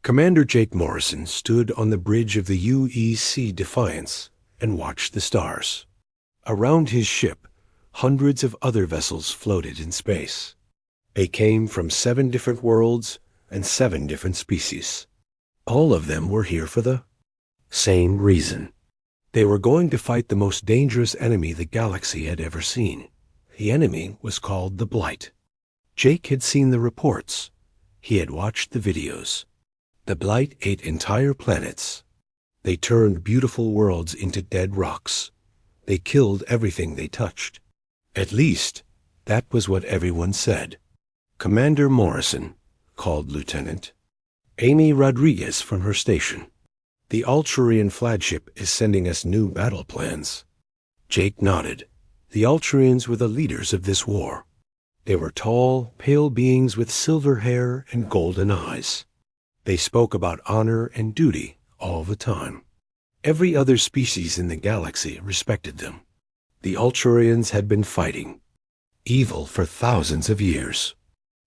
Commander Jake Morrison stood on the bridge of the UEC Defiance and watched the stars. Around his ship, hundreds of other vessels floated in space. They came from 7 different worlds and 7 different species. All of them were here for the same reason. They were going to fight the most dangerous enemy the galaxy had ever seen. The enemy was called the Blight. Jake had seen the reports. He had watched the videos. The Blight ate entire planets. They turned beautiful worlds into dead rocks. They killed everything they touched. At least, that was what everyone said. Commander Morrison called Lieutenant Amy Rodriguez from her station. The Alturian flagship is sending us new battle plans. Jake nodded. The Alturians were the leaders of this war. They were tall, pale beings with silver hair and golden eyes. They spoke about honor and duty all the time. Every other species in the galaxy respected them. The Alturians had been fighting evil for thousands of years.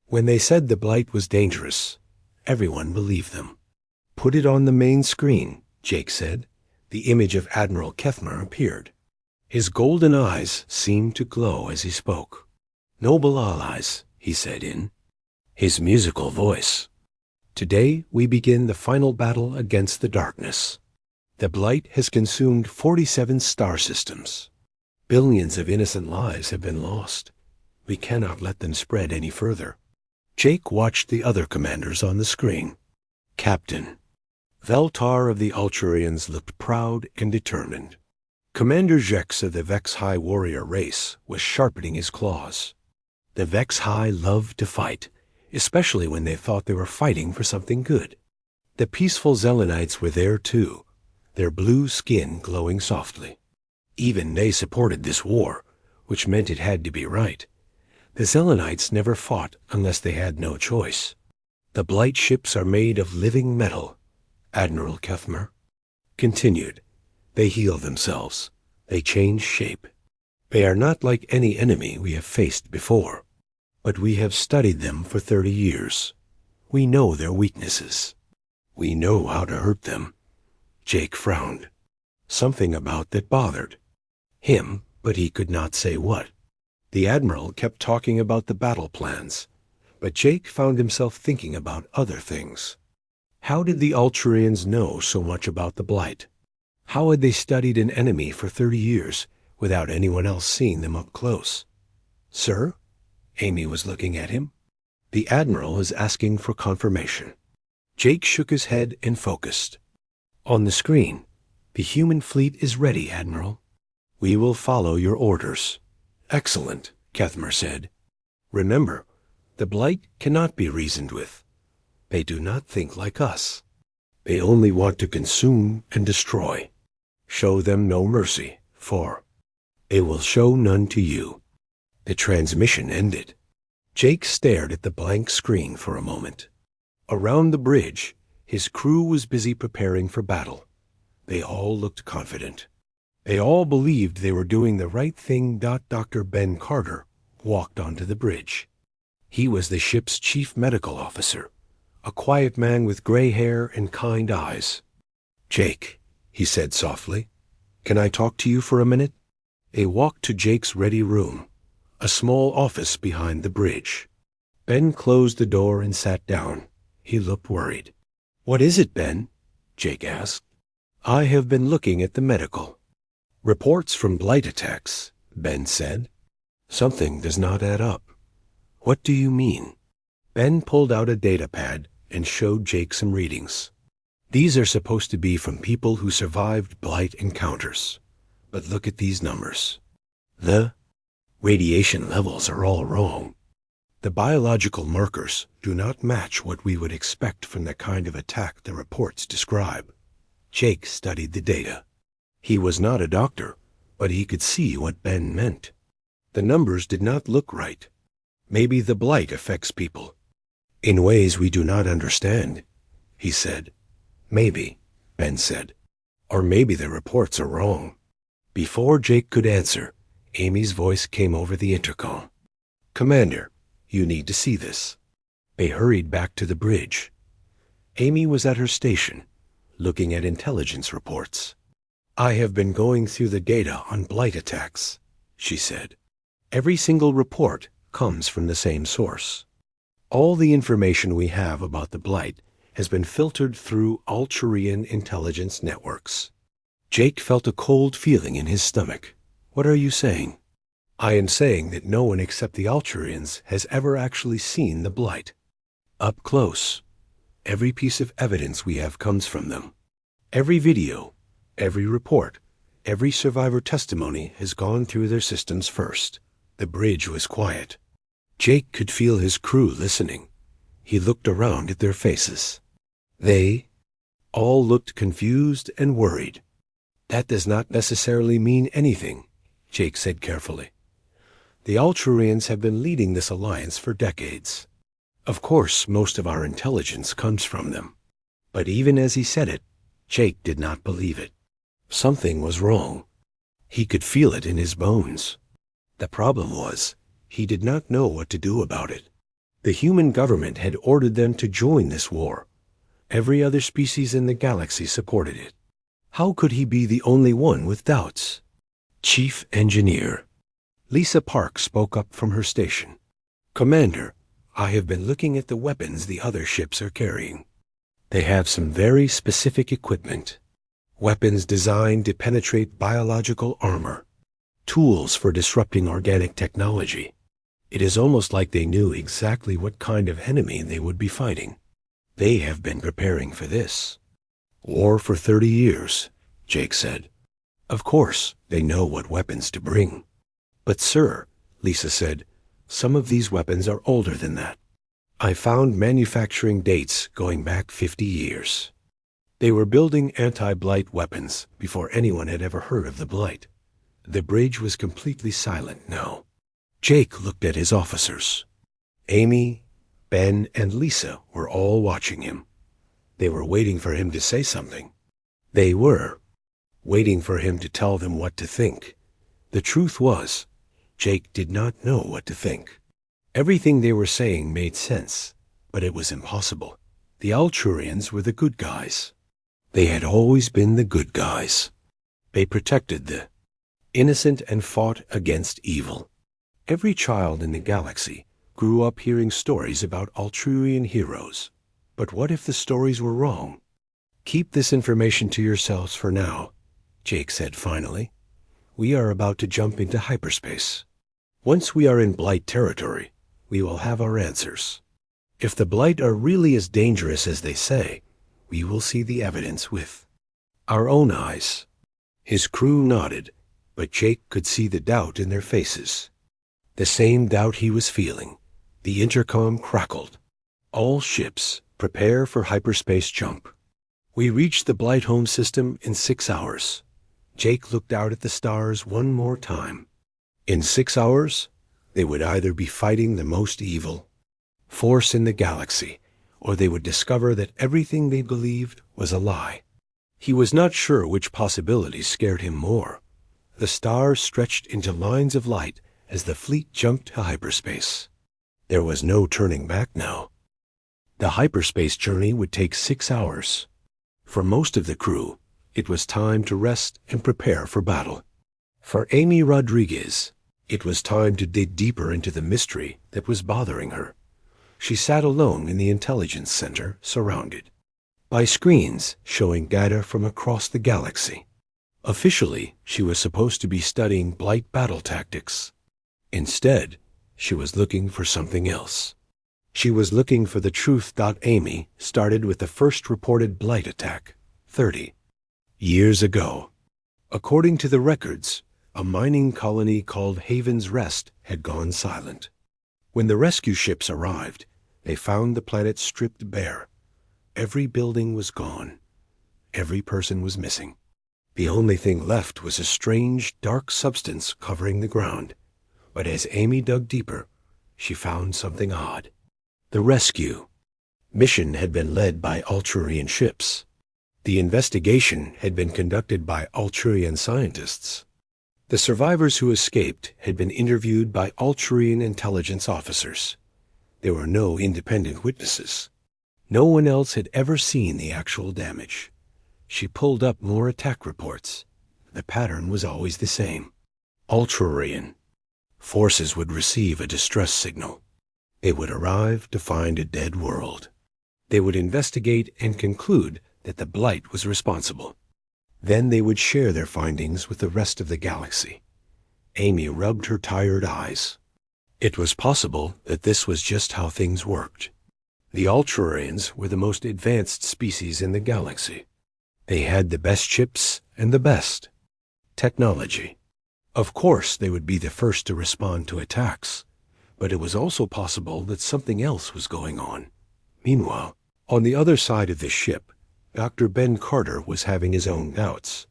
When they said the Blight was dangerous, everyone believed them. "Put it on the main screen," Jake said. The image of Admiral Kethmer appeared. His golden eyes seemed to glow as he spoke. "Noble allies," he said in his musical voice. "Today we begin the final battle against the darkness. The Blight has consumed 47 star systems. Billions of innocent lives have been lost. We cannot let them spread any further." Jake watched the other commanders on the screen. Captain Veltar of the Alturians looked proud and determined. Commander Jex of the Vex-High warrior race was sharpening his claws. The Vex-High loved to fight, especially when they thought they were fighting for something good. The peaceful Zelenites were there too, their blue skin glowing softly. Even they supported this war, which meant it had to be right. The Zelenites never fought unless they had no choice. "The Blight ships are made of living metal," Admiral Kethmer continued. "They heal themselves. They change shape. They are not like any enemy we have faced before. But we have studied them for 30 years. We know their weaknesses. We know how to hurt them." Jake frowned. Something about that bothered him, but he could not say what. The Admiral kept talking about the battle plans, but Jake found himself thinking about other things. How did the Alturians know so much about the Blight? How had they studied an enemy for 30 years without anyone else seeing them up close? "Sir?" Amy was looking at him. The Admiral was asking for confirmation. Jake shook his head and focused. "On the screen, the human fleet is ready, Admiral. We will follow your orders." "Excellent," Kethmer said. "Remember, the Blight cannot be reasoned with. They do not think like us. They only want to consume and destroy. Show them no mercy, for they will show none to you." The transmission ended. Jake stared at the blank screen for a moment. Around the bridge, his crew was busy preparing for battle. They all looked confident. They all believed they were doing the right thing. Dr. Ben Carter walked onto the bridge. He was the ship's chief medical officer, a quiet man with gray hair and kind eyes. "Jake," he said softly, "can I talk to you for a minute?" They walked to Jake's ready room, a small office behind the bridge. Ben closed the door and sat down. He looked worried. "What is it, Ben?" Jake asked. "I have been looking at the medical reports from Blight attacks," Ben said. "Something does not add up." "What do you mean?" Ben pulled out a data pad and showed Jake some readings. "These are supposed to be from people who survived Blight encounters. But look at these numbers. The radiation levels are all wrong. The biological markers do not match what we would expect from the kind of attack the reports describe." Jake studied the data. He was not a doctor, but he could see what Ben meant. The numbers did not look right. "Maybe the Blight affects people in ways we do not understand," he said. "Maybe," Ben said. "Or maybe the reports are wrong." Before Jake could answer, Amy's voice came over the intercom. "Commander, you need to see this." They hurried back to the bridge. Amy was at her station, looking at intelligence reports. "I have been going through the data on blight attacks," she said. "Every single report comes from the same source. All the information we have about the blight has been filtered through Alturian intelligence networks." Jake felt a cold feeling in his stomach. "What are you saying?" "I am saying that no one except the Alturians has ever actually seen the blight. Up close. Every piece of evidence we have comes from them. Every video, every report, every survivor testimony has gone through their systems first." The bridge was quiet. Jake could feel his crew listening. He looked around at their faces. They all looked confused and worried. "That does not necessarily mean anything," Jake said carefully. "The Alturians have been leading this alliance for decades. Of course, most of our intelligence comes from them." But even as he said it, Jake did not believe it. Something was wrong. He could feel it in his bones. The problem was, he did not know what to do about it. The human government had ordered them to join this war. Every other species in the galaxy supported it. How could he be the only one with doubts? Chief Engineer Lisa Park spoke up from her station. "Commander, I have been looking at the weapons the other ships are carrying. They have some very specific equipment. Weapons designed to penetrate biological armor. Tools for disrupting organic technology. It is almost like they knew exactly what kind of enemy they would be fighting. They have been preparing for this. War for 30 years, Jake said. Of course, they know what weapons to bring. But sir, Lisa said, some of these weapons are older than that. I found manufacturing dates going back 50 years. They were building anti-blight weapons before anyone had ever heard of the blight. The bridge was completely silent now. Jake looked at his officers. Amy, Ben, and Lisa were all watching him. They were waiting for him to say something. They were waiting for him to tell them what to think. The truth was, Jake did not know what to think. Everything they were saying made sense, but it was impossible. The Alturians were the good guys. They had always been the good guys. They protected the innocent and fought against evil. Every child in the galaxy grew up hearing stories about Alturian heroes. But what if the stories were wrong? Keep this information to yourselves for now, Jake said finally. We are about to jump into hyperspace. Once we are in Blight territory, we will have our answers. If the Blight are really as dangerous as they say, we will see the evidence with our own eyes. His crew nodded, but Jake could see the doubt in their faces. The same doubt he was feeling. The intercom crackled. All ships, prepare for hyperspace jump. We reached the Blight home system in 6 hours. Jake looked out at the stars one more time. In 6 hours, they would either be fighting the most evil force in the galaxy, or they would discover that everything they believed was a lie. He was not sure which possibilities scared him more. The stars stretched into lines of light as the fleet jumped to hyperspace. There was no turning back now. The hyperspace journey would take 6 hours. For most of the crew, it was time to rest and prepare for battle. For Amy Rodriguez, it was time to dig deeper into the mystery that was bothering her. She sat alone in the intelligence center, surrounded by screens showing data from across the galaxy. Officially, she was supposed to be studying Blight battle tactics. Instead, she was looking for something else. She was looking for the truth. Amy started with the first reported Blight attack, 30 years ago. According to the records, a mining colony called Haven's Rest had gone silent. When the rescue ships arrived, they found the planet stripped bare. Every building was gone. Every person was missing. The only thing left was a strange, dark substance covering the ground. But as Amy dug deeper, she found something odd. The rescue mission had been led by Alturian ships. The investigation had been conducted by Alturian scientists. The survivors who escaped had been interviewed by Alturian intelligence officers. There were no independent witnesses. No one else had ever seen the actual damage. She pulled up more attack reports. The pattern was always the same. Ultrarian. Forces would receive a distress signal. They would arrive to find a dead world. They would investigate and conclude that the Blight was responsible. Then they would share their findings with the rest of the galaxy. Amy rubbed her tired eyes. It was possible that this was just how things worked. The Ultrarians were the most advanced species in the galaxy. They had the best chips and the best technology. Of course, they would be the first to respond to attacks, but it was also possible that something else was going on. Meanwhile, on the other side of the ship, Dr. Ben Carter was having his own doubts.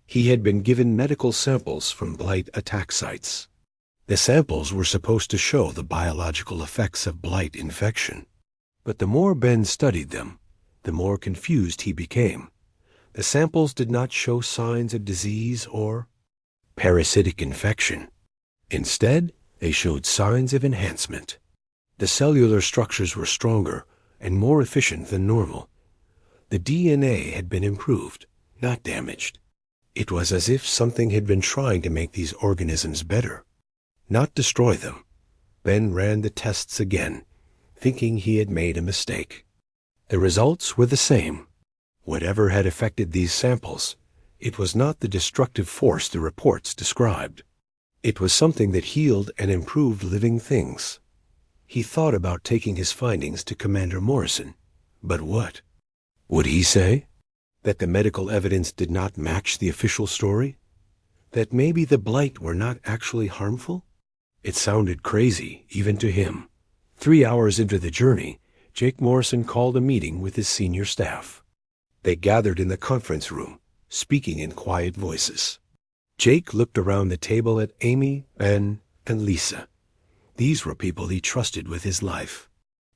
He had been given medical samples from Blight attack sites. The samples were supposed to show the biological effects of Blight infection. But the more Ben studied them, the more confused he became. The samples did not show signs of disease or parasitic infection. Instead, they showed signs of enhancement. The cellular structures were stronger and more efficient than normal. The DNA had been improved, not damaged. It was as if something had been trying to make these organisms better, not destroy them. Ben ran the tests again, thinking he had made a mistake. The results were the same. Whatever had affected these samples, it was not the destructive force the reports described. It was something that healed and improved living things. He thought about taking his findings to Commander Morrison. But what? Would he say? That the medical evidence did not match the official story? That maybe the Blight were not actually harmful? It sounded crazy, even to him. 3 hours into the journey, Jake Morrison called a meeting with his senior staff. They gathered in the conference room, speaking in quiet voices. Jake looked around the table at Amy, Ben, and Lisa. These were people he trusted with his life.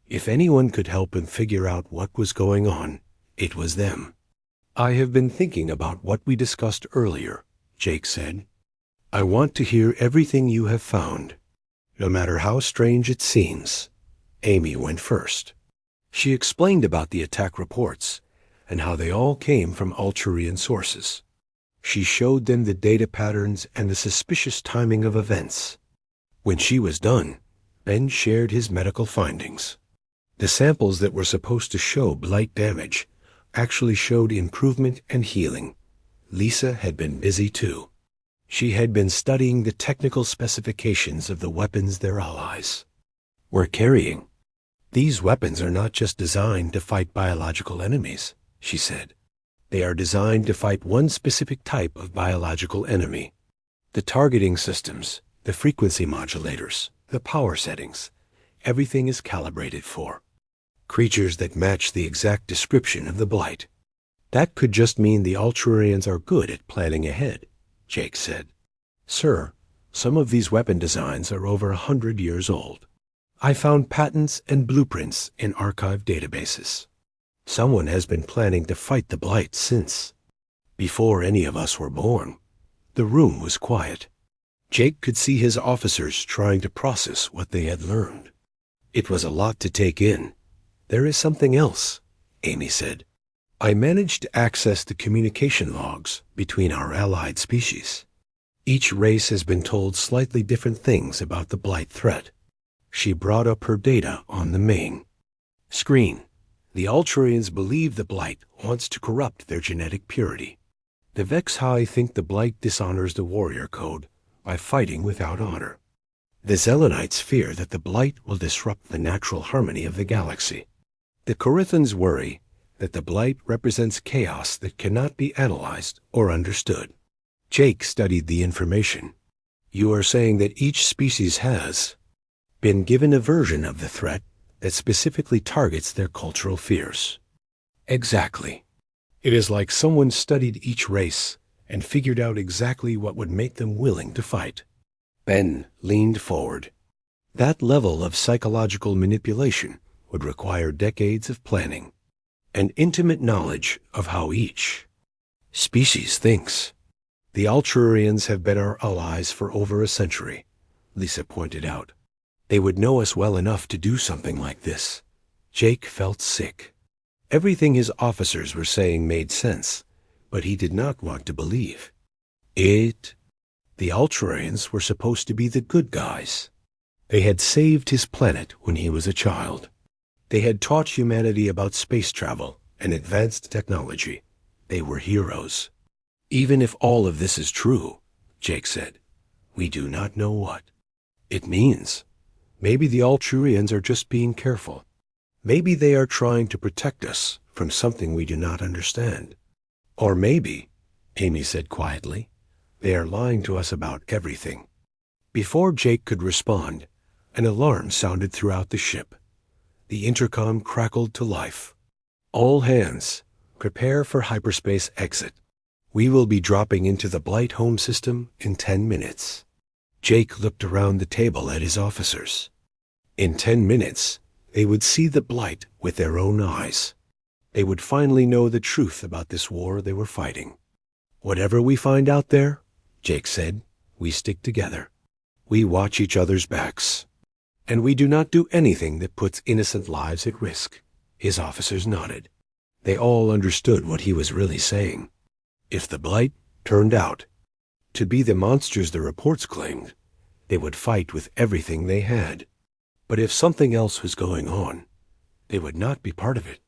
If anyone could help him figure out what was going on, it was them. "I have been thinking about what we discussed earlier," Jake said. "I want to hear everything you have found, no matter how strange it seems." Amy went first. She explained about the attack reports and how they all came from Ultrarian sources. She showed them the data patterns and the suspicious timing of events. When she was done, Ben shared his medical findings. The samples that were supposed to show Blight damage actually showed improvement and healing. Lisa had been busy too. She had been studying the technical specifications of the weapons their allies were carrying. "These weapons are not just designed to fight biological enemies," she said. "They are designed to fight one specific type of biological enemy. The targeting systems, the frequency modulators, the power settings, everything is calibrated for creatures that match the exact description of the Blight." "That could just mean the Ultrarians are good at planning ahead," Jake said. "Sir, some of these weapon designs are over 100 years old. I found patents and blueprints in archive databases. Someone has been planning to fight the Blight since before any of us were born." The room was quiet. Jake could see his officers trying to process what they had learned. It was a lot to take in. "There is something else," Amy said. "I managed to access the communication logs between our allied species. Each race has been told slightly different things about the Blight threat." She brought up her data on the main screen. "The Ultrarians believe the Blight wants to corrupt their genetic purity. The Vexhai think the Blight dishonors the warrior code by fighting without honor. The Zelenites fear that the Blight will disrupt the natural harmony of the galaxy. The Corithans worry that the Blight represents chaos that cannot be analyzed or understood." Jake studied the information. "You are saying that each species has been given a version of the threat that specifically targets their cultural fears." "Exactly. It is like someone studied each race and figured out exactly what would make them willing to fight." Ben leaned forward. "That level of psychological manipulation would require decades of planning and intimate knowledge of how each species thinks." "The Ultrarians have been our allies for over a century," Lisa pointed out. "They would know us well enough to do something like this." Jake felt sick. Everything his officers were saying made sense, but he did not want to believe. The Ultrarians were supposed to be the good guys. They had saved his planet when he was a child. They had taught humanity about space travel and advanced technology. They were heroes. Even if all of this is true, Jake said, we do not know what it means. Maybe the Ultrarians are just being careful. Maybe they are trying to protect us from something we do not understand. Or maybe, Amy said quietly, they are lying to us about everything. Before Jake could respond, an alarm sounded throughout the ship. The intercom crackled to life. All hands, prepare for hyperspace exit. We will be dropping into the Blight home system in 10 minutes. Jake looked around the table at his officers. In 10 minutes, they would see the Blight with their own eyes. They would finally know the truth about this war they were fighting. Whatever we find out there, Jake said, we stick together. We watch each other's backs. And we do not do anything that puts innocent lives at risk. His officers nodded. They all understood what he was really saying. If the Blight turned out to be the monsters the reports claimed, they would fight with everything they had. But if something else was going on, they would not be part of it.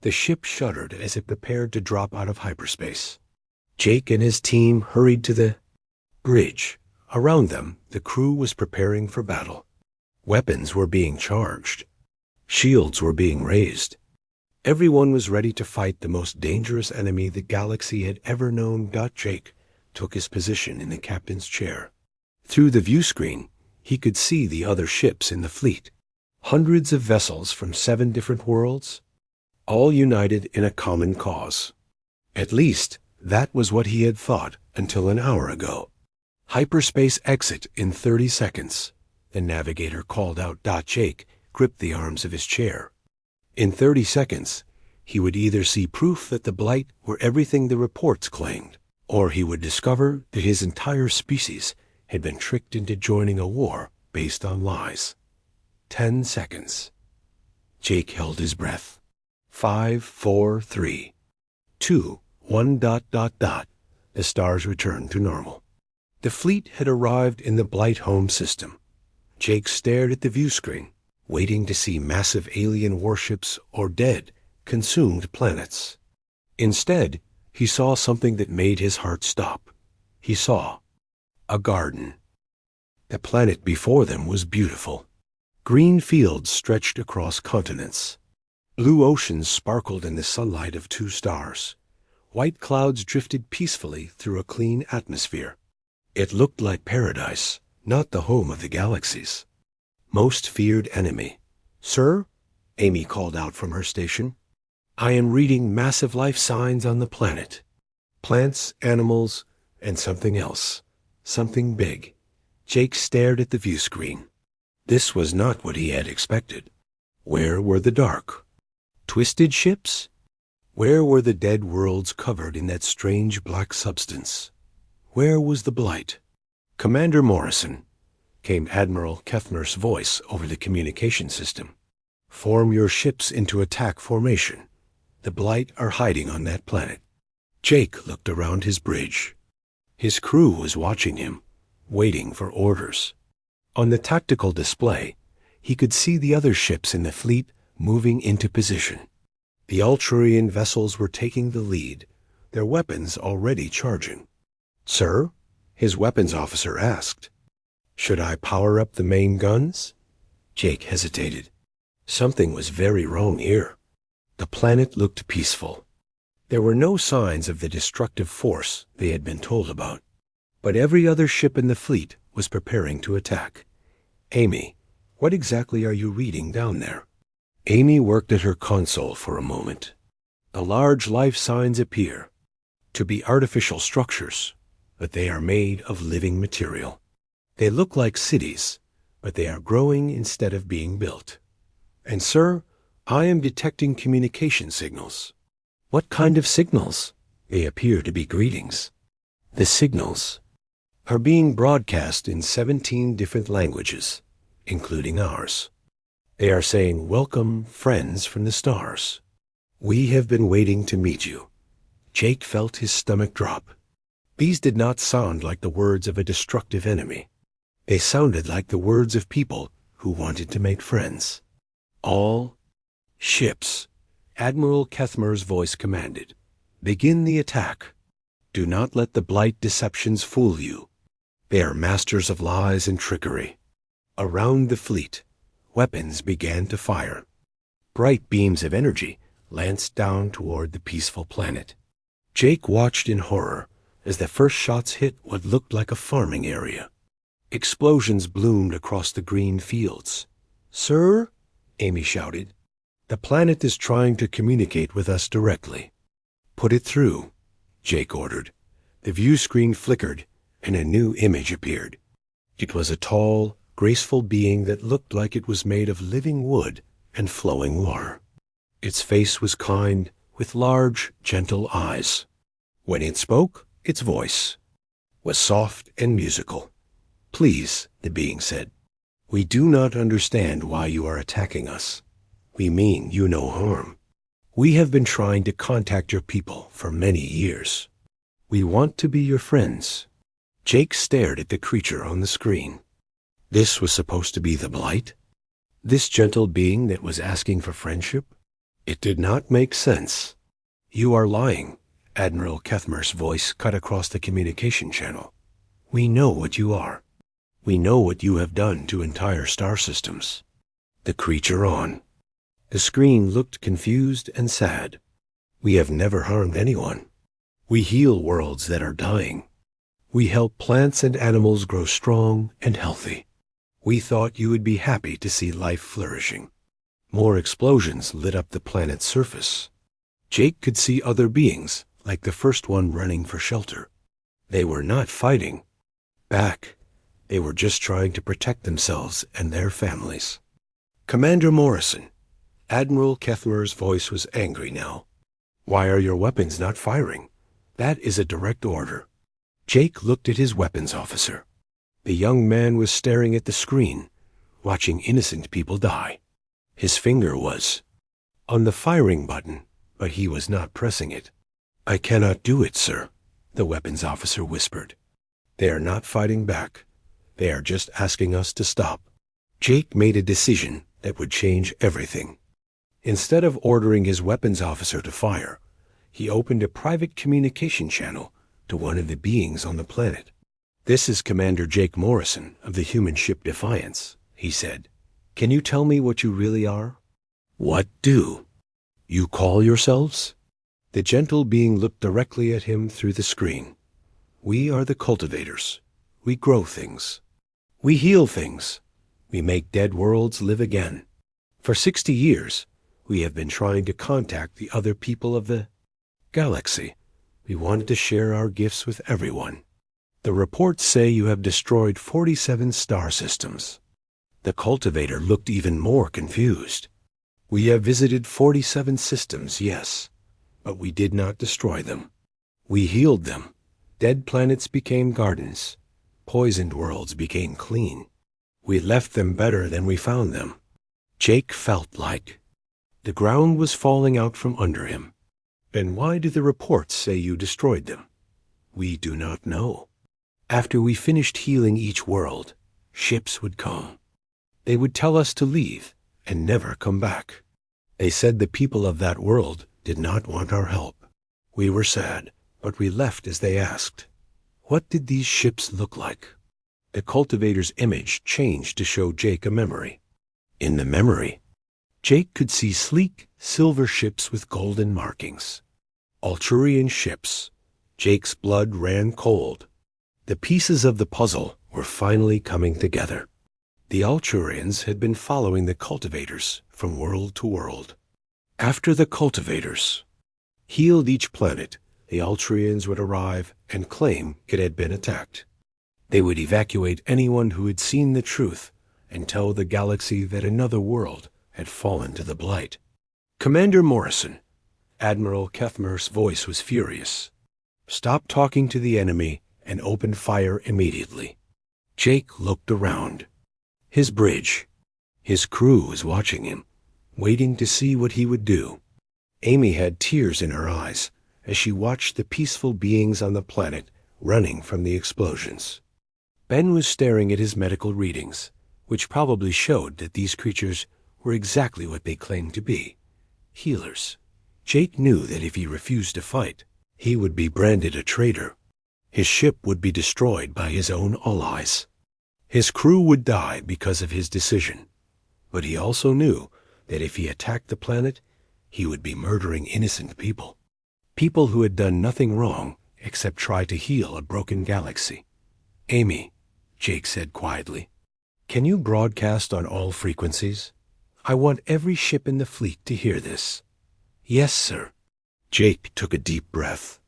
The ship shuddered as it prepared to drop out of hyperspace. Jake and his team hurried to the bridge. Around them, the crew was preparing for battle. Weapons were being charged. Shields were being raised. Everyone was ready to fight the most dangerous enemy the galaxy had ever known. Jake took his position in the captain's chair. Through the view screen, he could see the other ships in the fleet. Hundreds of vessels from 7 different worlds, all united in a common cause. At least, that was what he had thought until an hour ago. Hyperspace exit in 30 seconds. The navigator called out. Jake gripped the arms of his chair. In 30 seconds, he would either see proof that the Blight were everything the reports claimed, or he would discover that his entire species had been tricked into joining a war based on lies. 10 seconds. Jake held his breath. 5, 4, 3, 2, 1. The stars returned to normal. The fleet had arrived in the Blight home system. Jake stared at the view screen, waiting to see massive alien warships or dead, consumed planets. Instead, he saw something that made his heart stop. He saw a garden. The planet before them was beautiful. Green fields stretched across continents. Blue oceans sparkled in the sunlight of 2 stars. White clouds drifted peacefully through a clean atmosphere. It looked like paradise, not the home of the galaxies. Most feared enemy. Sir, Amy called out from her station. I am reading massive life signs on the planet. Plants, animals, and something else. Something big. Jake stared at the view screen. This was not what he had expected. Where were the dark, twisted ships? Where were the dead worlds covered in that strange black substance? Where was the Blight? Commander Morrison, came Admiral Kethmer's voice over the communication system. Form your ships into attack formation. The Blight are hiding on that planet. Jake looked around his bridge. His crew was watching him, waiting for orders. On the tactical display, he could see the other ships in the fleet moving into position. The Ultrarian vessels were taking the lead, their weapons already charging. Sir, his weapons officer asked. Should I power up the main guns? Jake hesitated. Something was very wrong here. The planet looked peaceful. There were no signs of the destructive force they had been told about. But every other ship in the fleet was preparing to attack. Amy, what exactly are you reading down there? Amy worked at her console for a moment. The large life signs appear to be artificial structures, but they are made of living material. They look like cities, but they are growing instead of being built. And sir, I am detecting communication signals. What kind of signals? They appear to be greetings. The signals are being broadcast in 17 different languages, including ours. They are saying, welcome, friends from the stars. We have been waiting to meet you. Jake felt his stomach drop. These did not sound like the words of a destructive enemy. They sounded like the words of people who wanted to make friends. All ships, Admiral Kethmer's voice commanded. Begin the attack. Do not let the Blight deceptions fool you. They are masters of lies and trickery. Around the fleet, weapons began to fire. Bright beams of energy lanced down toward the peaceful planet. Jake watched in horror as the first shots hit what looked like a farming area. Explosions bloomed across the green fields. "Sir," Amy shouted, "the planet is trying to communicate with us directly." "Put it through," Jake ordered. The view screen flickered, and a new image appeared. It was a tall, graceful being that looked like it was made of living wood and flowing water. Its face was kind, with large, gentle eyes. When it spoke, its voice was soft and musical. "Please," the being said, "we do not understand why you are attacking us. We mean you no harm. We have been trying to contact your people for many years. We want to be your friends." Jake stared at the creature on the screen. This was supposed to be the Blight? This gentle being that was asking for friendship? It did not make sense. "You are lying," Admiral Kethmer's voice cut across the communication channel. "We know what you are. We know what you have done to entire star systems." The creature on. The screen looked confused and sad. "We have never harmed anyone. We heal worlds that are dying. We help plants and animals grow strong and healthy. We thought you would be happy to see life flourishing." More explosions lit up the planet's surface. Jake could see other beings, like the first one running for shelter. They were not fighting back. They were just trying to protect themselves and their families. "Commander Morrison," Admiral Kethmer's voice was angry now. "Why are your weapons not firing? That is a direct order." Jake looked at his weapons officer. The young man was staring at the screen, watching innocent people die. His finger was on the firing button, but he was not pressing it. "I cannot do it, sir," the weapons officer whispered. "They are not fighting back. They are just asking us to stop." Jake made a decision that would change everything. Instead of ordering his weapons officer to fire, he opened a private communication channel to one of the beings on the planet. "This is Commander Jake Morrison of the human ship Defiance," he said. "Can you tell me what you really are?" "What do you call yourselves?" The gentle being looked directly at him through the screen. "We are the cultivators. We grow things. We heal things. We make dead worlds live again. For 60 years, we have been trying to contact the other people of the galaxy. We wanted to share our gifts with everyone. The reports say you have destroyed 47 star systems." The cultivator looked even more confused. "We have visited 47 systems, yes, but we did not destroy them. We healed them. Dead planets became gardens. Poisoned worlds became clean. We left them better than we found them." Jake felt like the ground was falling out from under him. "Then why do the reports say you destroyed them?" "We do not know. After we finished healing each world, ships would come. They would tell us to leave and never come back. They said the people of that world did not want our help. We were sad, but we left as they asked." What did these ships look like? The cultivator's image changed to show Jake a memory. In the memory, Jake could see sleek, silver ships with golden markings. Alturian ships. Jake's blood ran cold. The pieces of the puzzle were finally coming together. The Alturians had been following the cultivators from world to world. After the cultivators healed each planet, the Alturians would arrive and claim it had been attacked. They would evacuate anyone who had seen the truth and tell the galaxy that another world had fallen to the Blight. "Commander Morrison," Admiral Kethmer's voice was furious. "Stop talking to the enemy and open fire immediately." Jake looked around. His bridge. His crew was watching him, waiting to see what he would do. Amy had tears in her eyes as she watched the peaceful beings on the planet running from the explosions. Ben was staring at his medical readings, which probably showed that these creatures were exactly what they claimed to be, healers. Jake knew that if he refused to fight, he would be branded a traitor. His ship would be destroyed by his own allies. His crew would die because of his decision. But he also knew that if he attacked the planet, he would be murdering innocent people. People who had done nothing wrong except try to heal a broken galaxy. "Amy," Jake said quietly, "can you broadcast on all frequencies? I want every ship in the fleet to hear this." "Yes, sir." Jake took a deep breath.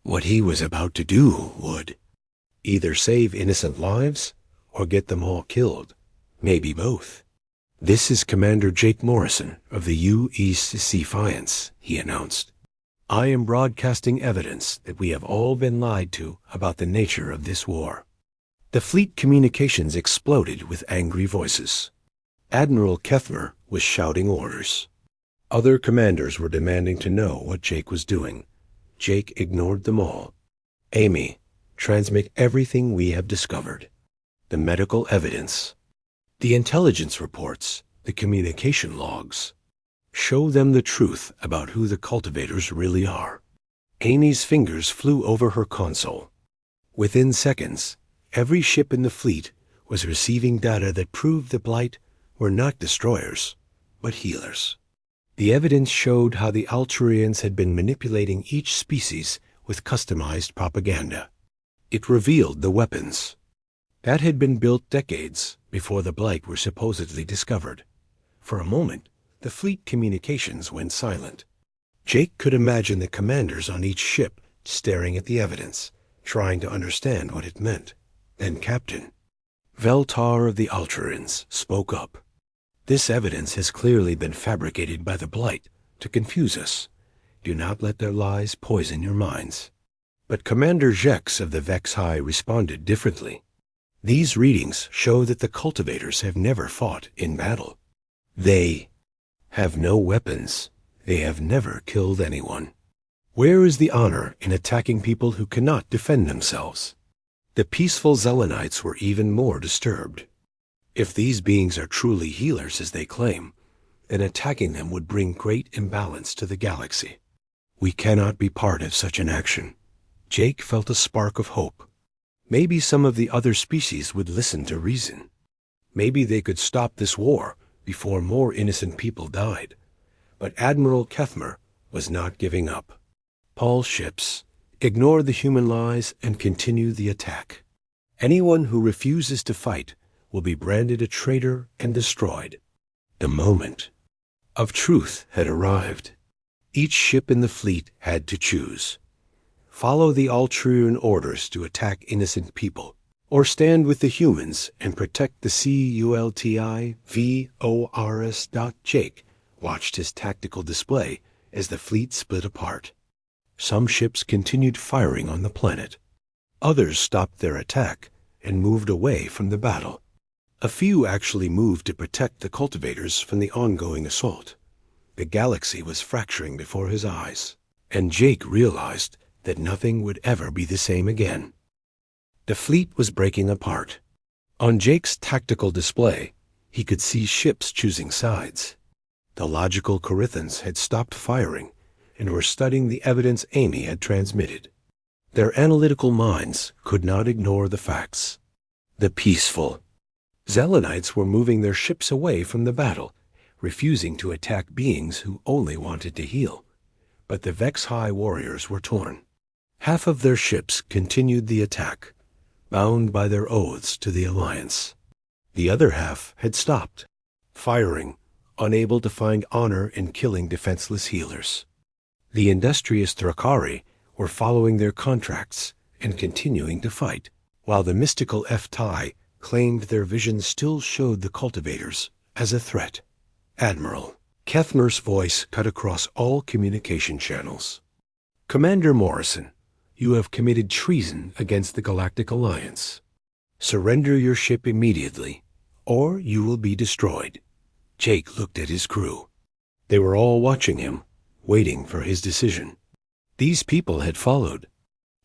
What he was about to do would either save innocent lives or get them all killed. Maybe both. "This is Commander Jake Morrison of the U-East Science," he announced. "I am broadcasting evidence that we have all been lied to about the nature of this war." The fleet communications exploded with angry voices. Admiral Kethmer was shouting orders. Other commanders were demanding to know what Jake was doing. Jake ignored them all. "Amy, transmit everything we have discovered. The medical evidence, the intelligence reports, the communication logs. Show them the truth about who the cultivators really are." Amy's fingers flew over her console. Within seconds, every ship in the fleet was receiving data that proved the Blight were not destroyers, but healers. The evidence showed how the Alturians had been manipulating each species with customized propaganda. It revealed the weapons that had been built decades before the Blight were supposedly discovered. For a moment, the fleet communications went silent. Jake could imagine the commanders on each ship staring at the evidence, trying to understand what it meant. Then Captain Veltar of the Alturians spoke up. "This evidence has clearly been fabricated by the Blight to confuse us. Do not let their lies poison your minds." But Commander Jex of the Vex High responded differently. "These readings show that the cultivators have never fought in battle. They have no weapons. They have never killed anyone. Where is the honor in attacking people who cannot defend themselves?" The peaceful Zelenites were even more disturbed. If these beings are truly healers as they claim, then attacking them would bring great imbalance to the galaxy. "We cannot be part of such an action." Jake felt a spark of hope. Maybe some of the other species would listen to reason. Maybe they could stop this war before more innocent people died. But Admiral Kethmer was not giving up. "All ships, ignore the human lies and continue the attack. Anyone who refuses to fight will be branded a traitor and destroyed." The moment of truth had arrived. Each ship in the fleet had to choose. Follow the Alturian orders to attack innocent people, or stand with the humans and protect the CULTIVORS. Jake watched his tactical display as the fleet split apart. Some ships continued firing on the planet. Others stopped their attack and moved away from the battle. A few actually moved to protect the cultivators from the ongoing assault. The galaxy was fracturing before his eyes, and Jake realized that nothing would ever be the same again. The fleet was breaking apart. On Jake's tactical display, he could see ships choosing sides. The logical Corithans had stopped firing and were studying the evidence Amy had transmitted. Their analytical minds could not ignore the facts. The peaceful Zelenites were moving their ships away from the battle, refusing to attack beings who only wanted to heal. But the Vex High warriors were torn. Half of their ships continued the attack, bound by their oaths to the Alliance. The other half had stopped firing, unable to find honor in killing defenseless healers. The industrious Thrakari were following their contracts and continuing to fight, while the mystical F-Tai claimed their vision still showed the cultivators as a threat. Admiral Kethmer's voice cut across all communication channels. "Commander Morrison, you have committed treason against the Galactic Alliance. Surrender your ship immediately, or you will be destroyed." Jake looked at his crew. They were all watching him, waiting for his decision. These people had followed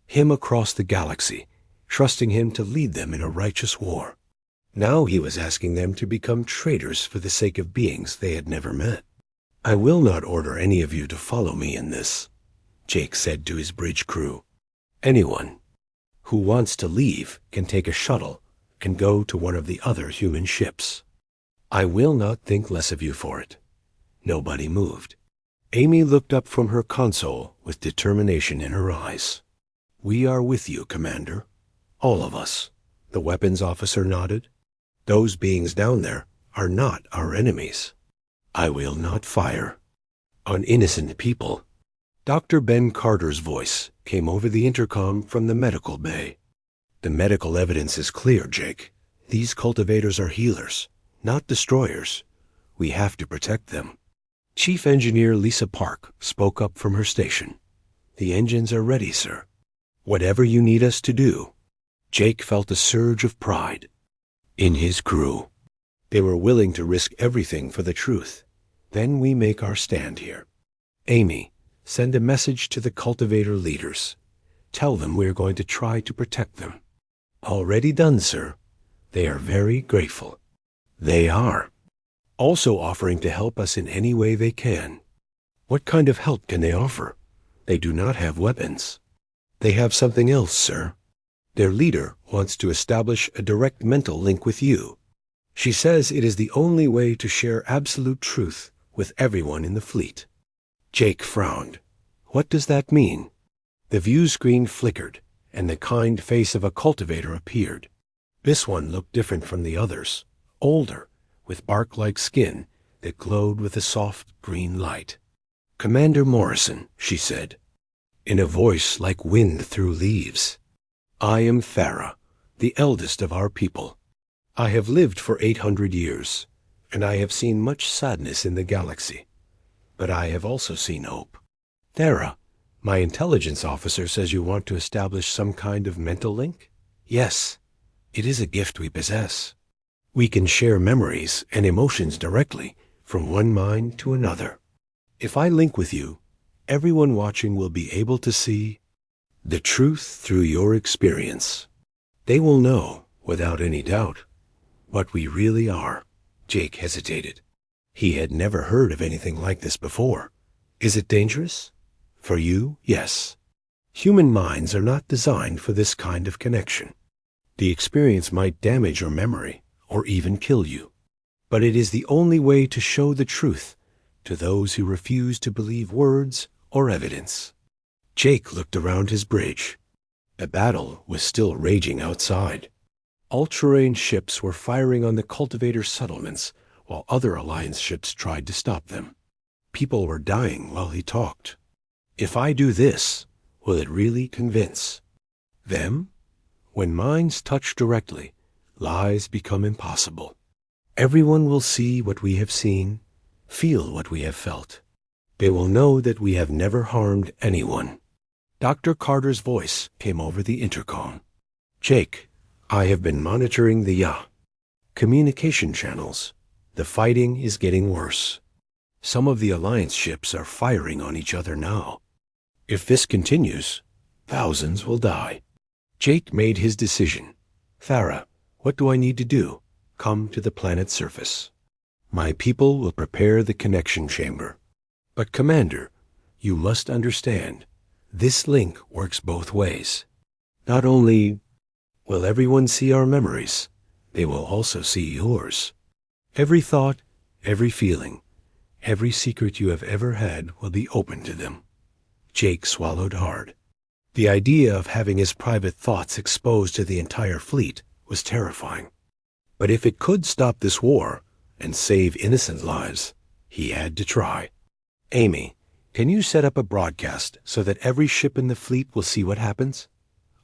him across the galaxy, trusting him to lead them in a righteous war. Now he was asking them to become traitors for the sake of beings they had never met. "I will not order any of you to follow me in this," Jake said to his bridge crew. "Anyone who wants to leave can take a shuttle and go to one of the other human ships. I will not think less of you for it." Nobody moved. Amy looked up from her console with determination in her eyes. "We are with you, Commander. All of us." The weapons officer nodded. "Those beings down there are not our enemies. I will not fire on innocent people." Dr. Ben Carter's voice came over the intercom from the medical bay. "The medical evidence is clear, Jake. These cultivators are healers, not destroyers. We have to protect them." Chief Engineer Lisa Park spoke up from her station. "The engines are ready, sir. Whatever you need us to do." Jake felt a surge of pride in his crew. They were willing to risk everything for the truth. "Then we make our stand here. Amy, send a message to the cultivator leaders. Tell them we are going to try to protect them." "Already done, sir. They are very grateful." "They are. Also offering to help us in any way they can." "What kind of help can they offer? They do not have weapons." "They have something else, sir. Their leader wants to establish a direct mental link with you. She says it is the only way to share absolute truth with everyone in the fleet." Jake frowned. "What does that mean?" The view screen flickered, and the kind face of a cultivator appeared. This one looked different from the others, older, with bark-like skin that glowed with a soft green light. "Commander Morrison," she said, in a voice like wind through leaves. "I am Thara, the eldest of our people. I have lived for 800 years, and I have seen much sadness in the galaxy. But I have also seen hope. Thara, my intelligence officer says you want to establish some kind of mental link?" "Yes, it is a gift we possess. We can share memories and emotions directly from one mind to another. If I link with you, everyone watching will be able to see the truth through your experience. They will know, without any doubt, what we really are." Jake hesitated. He had never heard of anything like this before. "Is it dangerous?" "For you, yes. Human minds are not designed for this kind of connection. The experience might damage your memory or even kill you. But it is the only way to show the truth to those who refuse to believe words or evidence." Jake looked around his bridge. A battle was still raging outside. All-terrain ships were firing on the cultivator settlements while other Alliance ships tried to stop them. People were dying while he talked. "If I do this, will it really convince them? When minds touch directly, lies become impossible. Everyone will see what we have seen, feel what we have felt. They will know that we have never harmed anyone." Dr. Carter's voice came over the intercom. "Jake, I have been monitoring the communication channels. The fighting is getting worse. Some of the Alliance ships are firing on each other now. If this continues, thousands will die." Jake made his decision. "Thara, what do I need to do?" "Come to the planet's surface. My people will prepare the connection chamber. But Commander, you must understand, this link works both ways. Not only will everyone see our memories, they will also see yours. Every thought, every feeling, every secret you have ever had will be open to them." Jake swallowed hard. The idea of having his private thoughts exposed to the entire fleet was terrifying. But if it could stop this war and save innocent lives, he had to try. "Amy, can you set up a broadcast so that every ship in the fleet will see what happens?"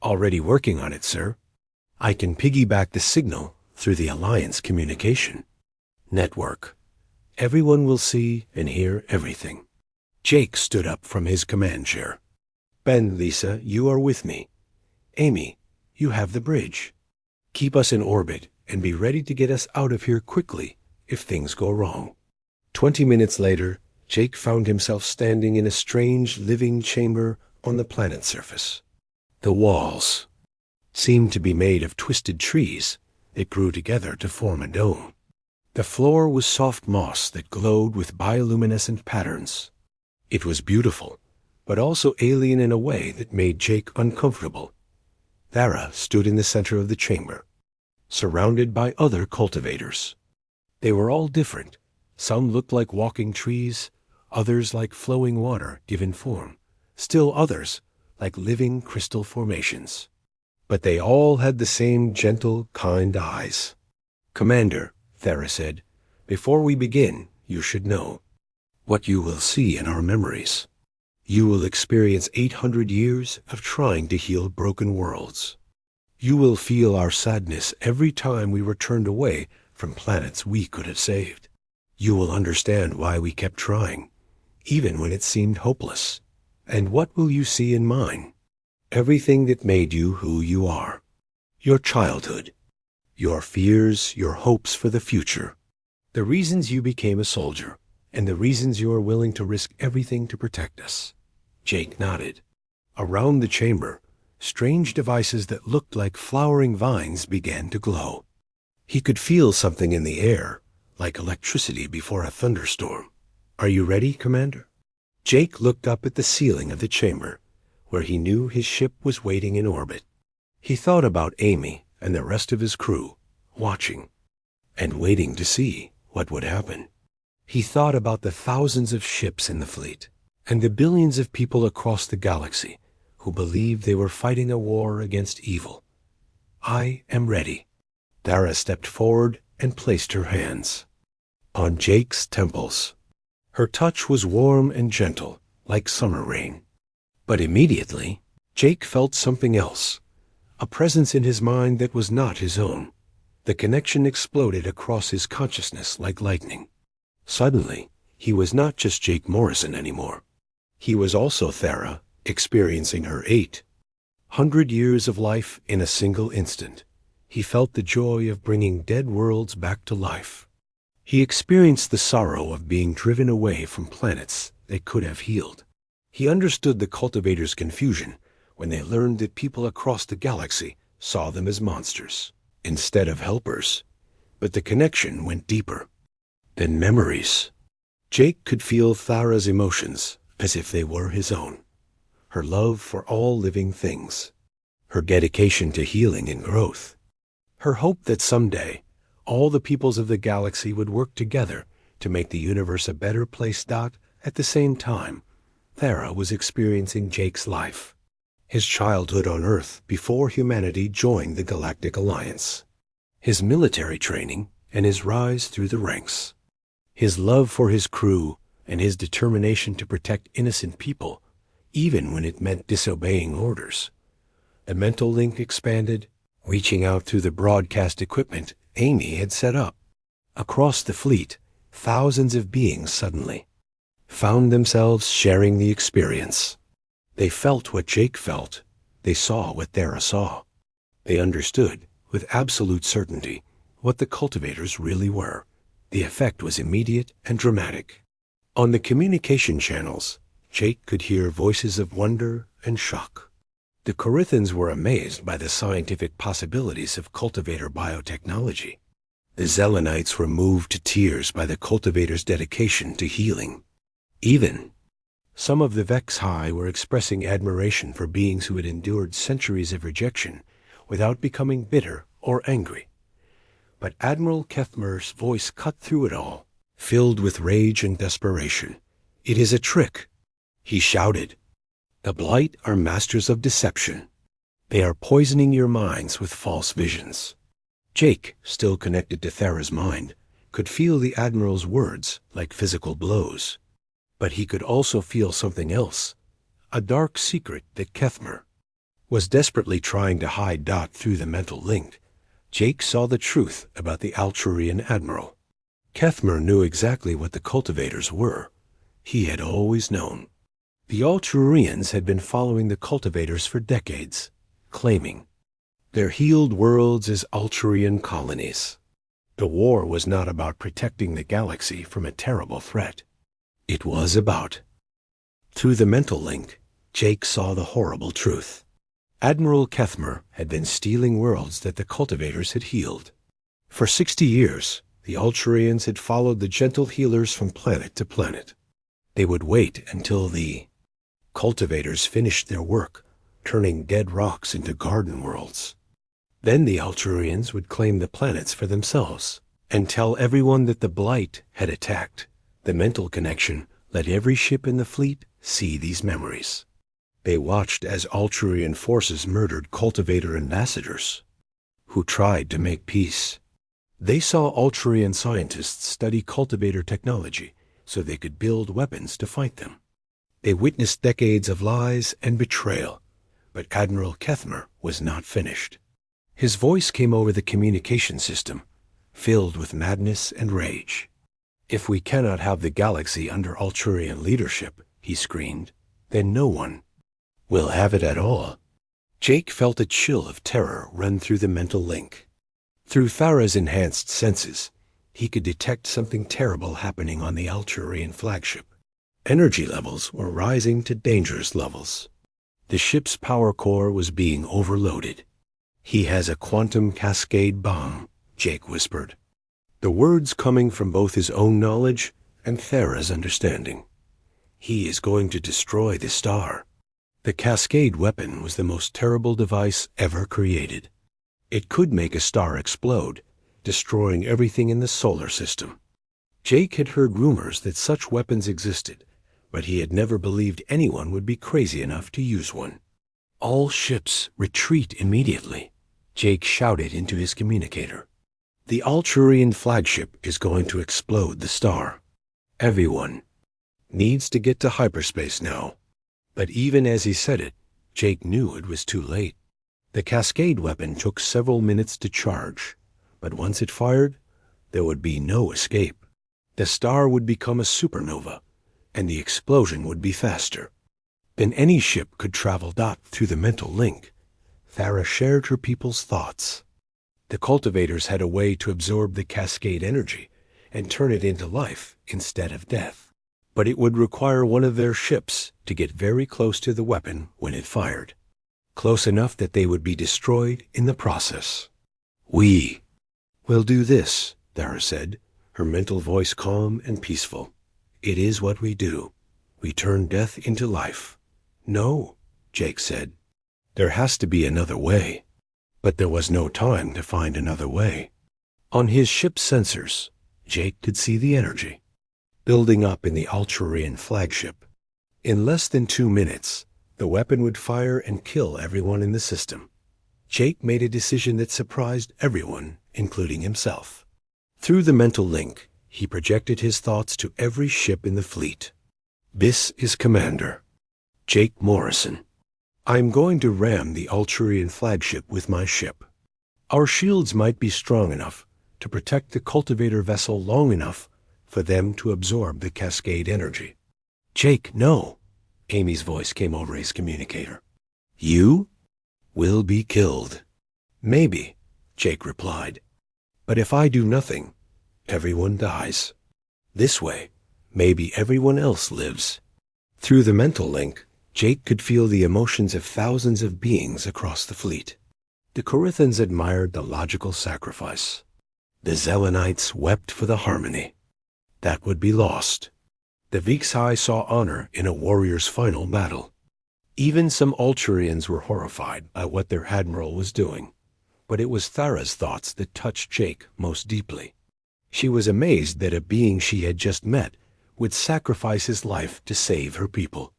"Already working on it, sir. I can piggyback the signal through the Alliance communication network. Everyone will see and hear everything." Jake stood up from his command chair. "Ben, Lisa, you are with me. Amy, you have the bridge. Keep us in orbit and be ready to get us out of here quickly if things go wrong." 20 minutes later, Jake found himself standing in a strange living chamber on the planet's surface. The walls seemed to be made of twisted trees that grew together to form a dome. The floor was soft moss that glowed with bioluminescent patterns. It was beautiful, but also alien in a way that made Jake uncomfortable. Thara stood in the center of the chamber, surrounded by other cultivators. They were all different. Some looked like walking trees, others like flowing water given form, still others like living crystal formations. But they all had the same gentle, kind eyes. "Commander," Thara said, "before we begin, you should know what you will see in our memories. You will experience 800 years of trying to heal broken worlds. You will feel our sadness every time we were turned away from planets we could have saved. You will understand why we kept trying, even when it seemed hopeless. And what will you see in mine? Everything that made you who you are. Your childhood, your fears, your hopes for the future, the reasons you became a soldier, and the reasons you are willing to risk everything to protect us." Jake nodded. Around the chamber, strange devices that looked like flowering vines began to glow. He could feel something in the air, like electricity before a thunderstorm. "Are you ready, Commander?" Jake looked up at the ceiling of the chamber, where he knew his ship was waiting in orbit. He thought about Amy and the rest of his crew, watching and waiting to see what would happen. He thought about the thousands of ships in the fleet, and the billions of people across the galaxy who believed they were fighting a war against evil. "I am ready." Thara stepped forward and placed her hands on Jake's temples. Her touch was warm and gentle, like summer rain. But immediately, Jake felt something else, a presence in his mind that was not his own. The connection exploded across his consciousness like lightning. Suddenly, he was not just Jake Morrison anymore. He was also Thara, experiencing her 800 years of life in a single instant. He felt the joy of bringing dead worlds back to life. He experienced the sorrow of being driven away from planets they could have healed. He understood the cultivators' confusion when they learned that people across the galaxy saw them as monsters instead of helpers. But the connection went deeper than memories. Jake could feel Thara's emotions as if they were his own. Her love for all living things, her dedication to healing and growth, her hope that someday all the peoples of the galaxy would work together to make the universe a better place. At the same time, Thara was experiencing Jake's life, his childhood on Earth before humanity joined the Galactic Alliance, his military training and his rise through the ranks, his love for his crew and his determination to protect innocent people, even when it meant disobeying orders. The mental link expanded, reaching out through the broadcast equipment Amy had set up. Across the fleet, thousands of beings suddenly found themselves sharing the experience. They felt what Jake felt. They saw what Thara saw. They understood, with absolute certainty, what the cultivators really were. The effect was immediate and dramatic. On the communication channels, Jake could hear voices of wonder and shock. The Corithans were amazed by the scientific possibilities of cultivator biotechnology. The Zelenites were moved to tears by the cultivators' dedication to healing. Even some of the Vex High were expressing admiration for beings who had endured centuries of rejection without becoming bitter or angry. But Admiral Kethmer's voice cut through it all, filled with rage and desperation. "It is a trick," he shouted. "The Blight are masters of deception. They are poisoning your minds with false visions." Jake, still connected to Thara's mind, could feel the Admiral's words like physical blows. But he could also feel something else, a dark secret that Kethmer was desperately trying to hide. Through the mental link, Jake saw the truth about the Alturian Admiral. Kethmer knew exactly what the cultivators were. He had always known. The Alturians had been following the cultivators for decades, claiming their healed worlds as Alturian colonies. The war was not about protecting the galaxy from a terrible threat. it was about. Through the mental link, Jake saw the horrible truth. Admiral Kethmer had been stealing worlds that the cultivators had healed. For 60 years, the Ulturians had followed the gentle healers from planet to planet. They would wait until the cultivators finished their work, turning dead rocks into garden worlds. Then the Ulturians would claim the planets for themselves and tell everyone that the Blight had attacked. The mental connection let every ship in the fleet see these memories. They watched as Ulturian forces murdered cultivator ambassadors who tried to make peace. They saw Ulturian scientists study cultivator technology so they could build weapons to fight them. They witnessed decades of lies and betrayal, but Admiral Kethmer was not finished. His voice came over the communication system, filled with madness and rage. "If we cannot have the galaxy under Ulturian leadership," he screamed, "then no one will have it at all." Jake felt a chill of terror run through the mental link. Through Thara's enhanced senses, he could detect something terrible happening on the Ulturian flagship. Energy levels were rising to dangerous levels. The ship's power core was being overloaded. "He has a quantum cascade bomb," Jake whispered, the words coming from both his own knowledge and Thara's understanding. "He is going to destroy the star." The cascade weapon was the most terrible device ever created. It could make a star explode, destroying everything in the solar system. Jake had heard rumors that such weapons existed, but he had never believed anyone would be crazy enough to use one. "All ships retreat immediately," Jake shouted into his communicator. "The Ulturian flagship is going to explode the star. Everyone needs to get to hyperspace now." But even as he said it, Jake knew it was too late. The cascade weapon took several minutes to charge, but once it fired, there would be no escape. The star would become a supernova, and the explosion would be faster than any ship could travel. Through the mental link, Thara shared her people's thoughts. The cultivators had a way to absorb the cascade energy and turn it into life instead of death. But it would require one of their ships to get very close to the weapon when it fired, close enough that they would be destroyed in the process. "We will do this," Thara said, her mental voice calm and peaceful. "It is what we do. We turn death into life." "No," Jake said. "There has to be another way." But there was no time to find another way. On his ship's sensors, Jake could see the energy building up in the Ulturian flagship. In less than 2 minutes, the weapon would fire and kill everyone in the system. Jake made a decision that surprised everyone, including himself. Through the mental link, he projected his thoughts to every ship in the fleet. "This is Commander Jake Morrison. I'm going to ram the Ulturian flagship with my ship. Our shields might be strong enough to protect the cultivator vessel long enough for them to absorb the cascade energy." "Jake, no." Amy's voice came over his communicator. "You will be killed." "Maybe," Jake replied. "But if I do nothing, everyone dies. This way, maybe everyone else lives." Through the mental link, Jake could feel the emotions of thousands of beings across the fleet. The Corithans admired the logical sacrifice. The Zelenites wept for the harmony that would be lost. The Vixai saw honor in a warrior's final battle. Even some Ulturians were horrified by what their admiral was doing. But it was Thara's thoughts that touched Jake most deeply. She was amazed that a being she had just met would sacrifice his life to save her people.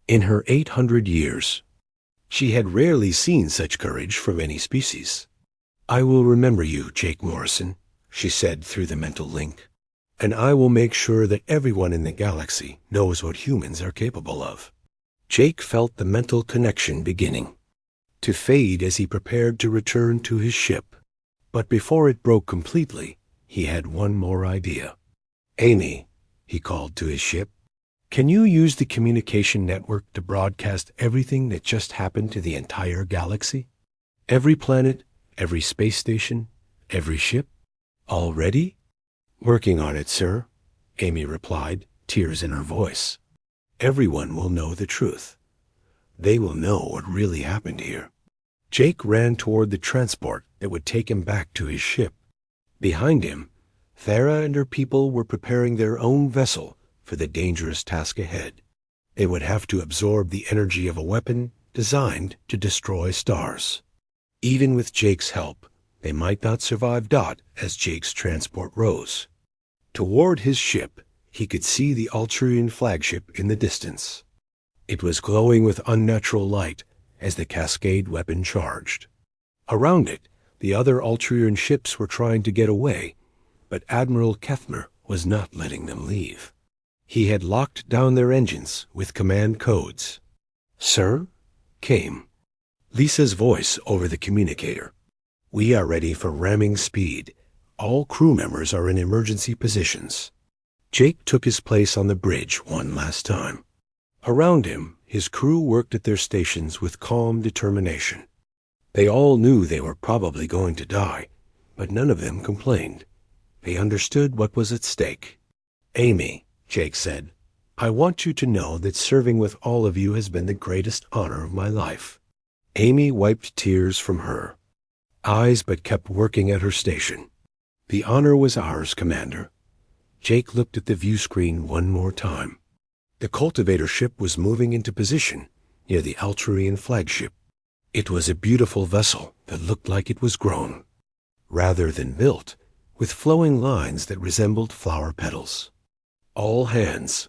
In her 800 years, she had rarely seen such courage from any species. "I will remember you, Jake Morrison," she said through the mental link. "And I will make sure that everyone in the galaxy knows what humans are capable of." Jake felt the mental connection beginning to fade as he prepared to return to his ship. But before it broke completely, he had one more idea. "Amy," he called to his ship, "can you use the communication network to broadcast everything that just happened to the entire galaxy? Every planet, every space station, every ship? All ready?" "Working on it, sir," Amy replied, tears in her voice. Everyone will know the truth. They will know what really happened here. Jake ran toward the transport that would take him back to his ship. Behind him, Thera and her people were preparing their own vessel for the dangerous task ahead. They would have to absorb the energy of a weapon designed to destroy stars. Even with Jake's help, they might not survive Dot as Jake's transport rose. Toward his ship, he could see the Alturian flagship in the distance. It was glowing with unnatural light as the Cascade weapon charged. Around it, the other Alturian ships were trying to get away, but Admiral Kethmer was not letting them leave. He had locked down their engines with command codes. "Sir?" came Lisa's voice over the communicator. "We are ready for ramming speed. All crew members are in emergency positions." Jake took his place on the bridge one last time. Around him, his crew worked at their stations with calm determination. They all knew they were probably going to die, but none of them complained. They understood what was at stake. "Amy," Jake said, "I want you to know that serving with all of you has been the greatest honor of my life." Amy wiped tears from her eyes but kept working at her station. "The honor was ours, Commander." Jake looked at the view screen one more time. The cultivator ship was moving into position near the Alturian flagship. It was a beautiful vessel that looked like it was grown, rather than built, with flowing lines that resembled flower petals. "All hands,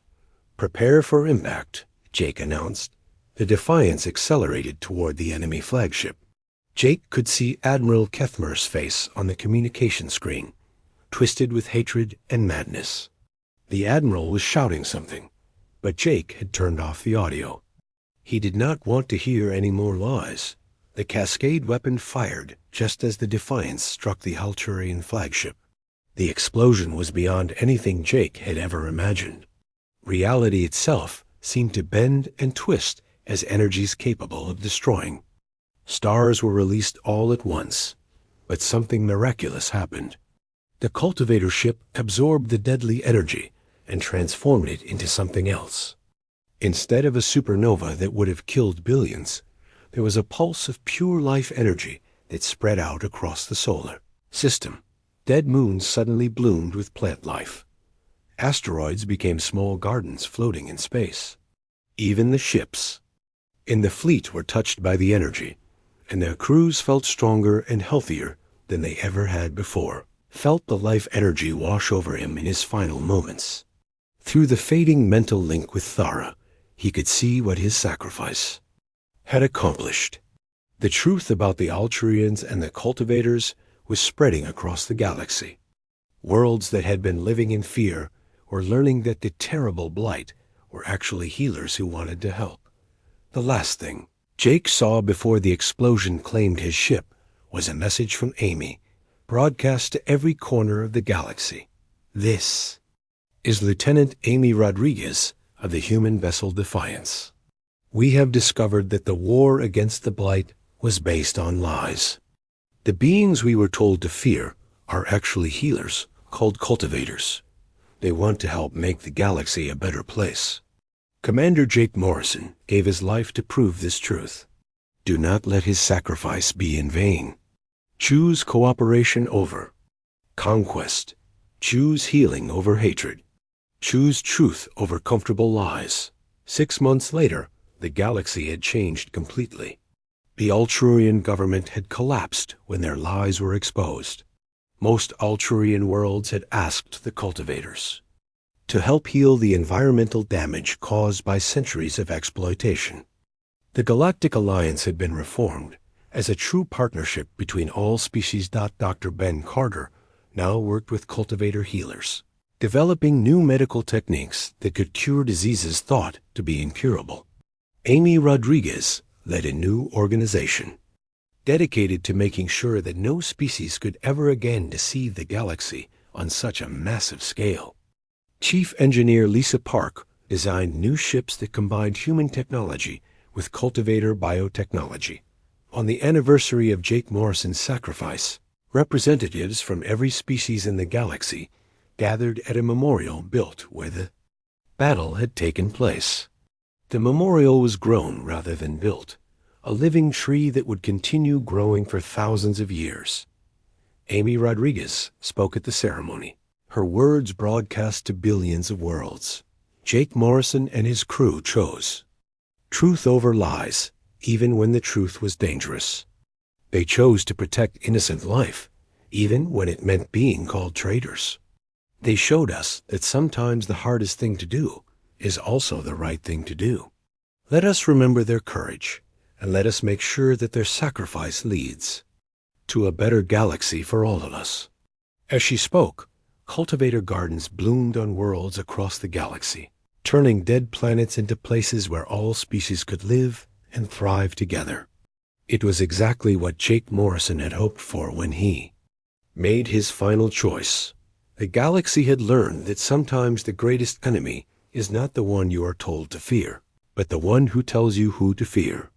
prepare for impact," Jake announced. The Defiance accelerated toward the enemy flagship. Jake could see Admiral Kethmer's face on the communication screen, twisted with hatred and madness. The Admiral was shouting something, but Jake had turned off the audio. He did not want to hear any more lies. The Cascade weapon fired just as the Defiance struck the Alturian flagship. The explosion was beyond anything Jake had ever imagined. Reality itself seemed to bend and twist as energies capable of destroying. Stars were released all at once, but something miraculous happened. The cultivator ship absorbed the deadly energy and transformed it into something else. Instead of a supernova that would have killed billions, there was a pulse of pure life energy that spread out across the solar system. Dead moons suddenly bloomed with plant life. Asteroids became small gardens floating in space. Even the ships in the fleet were touched by the energy, and their crews felt stronger and healthier than they ever had before. Felt the life energy wash over him in his final moments. Through the fading mental link with Thara, he could see what his sacrifice had accomplished. The truth about the Alturians and the cultivators was spreading across the galaxy. Worlds that had been living in fear were learning that the terrible blight were actually healers who wanted to help. The last thing Jake saw before the explosion claimed his ship was a message from Amy, broadcast to every corner of the galaxy. "This is Lieutenant Amy Rodriguez of the human vessel Defiance. We have discovered that the war against the blight was based on lies. The beings we were told to fear are actually healers called cultivators. They want to help make the galaxy a better place. Commander Jake Morrison gave his life to prove this truth. Do not let his sacrifice be in vain. Choose cooperation over conquest. Choose healing over hatred. Choose truth over comfortable lies." 6 months later, the galaxy had changed completely. The Alturian government had collapsed when their lies were exposed. Most Alturian worlds had asked the cultivators to help heal the environmental damage caused by centuries of exploitation. The Galactic Alliance had been reformed as a true partnership between all species. Dr. Ben Carter now worked with cultivator healers, developing new medical techniques that could cure diseases thought to be incurable. Amy Rodriguez led a new organization, dedicated to making sure that no species could ever again deceive the galaxy on such a massive scale. Chief Engineer Lisa Park designed new ships that combined human technology with cultivator biotechnology. On the anniversary of Jake Morrison's sacrifice, representatives from every species in the galaxy gathered at a memorial built where the battle had taken place. The memorial was grown rather than built, a living tree that would continue growing for thousands of years. Amy Rodriguez spoke at the ceremony. Her words broadcast to billions of worlds. Jake Morrison and his crew chose truth over lies, even when the truth was dangerous. They chose to protect innocent life, even when it meant being called traitors. They showed us that sometimes the hardest thing to do is also the right thing to do. Let us remember their courage, and let us make sure that their sacrifice leads to a better galaxy for all of us. As she spoke, cultivator gardens bloomed on worlds across the galaxy, turning dead planets into places where all species could live and thrive together. It was exactly what Jake Morrison had hoped for when he made his final choice. The galaxy had learned that sometimes the greatest enemy is not the one you are told to fear, but the one who tells you who to fear.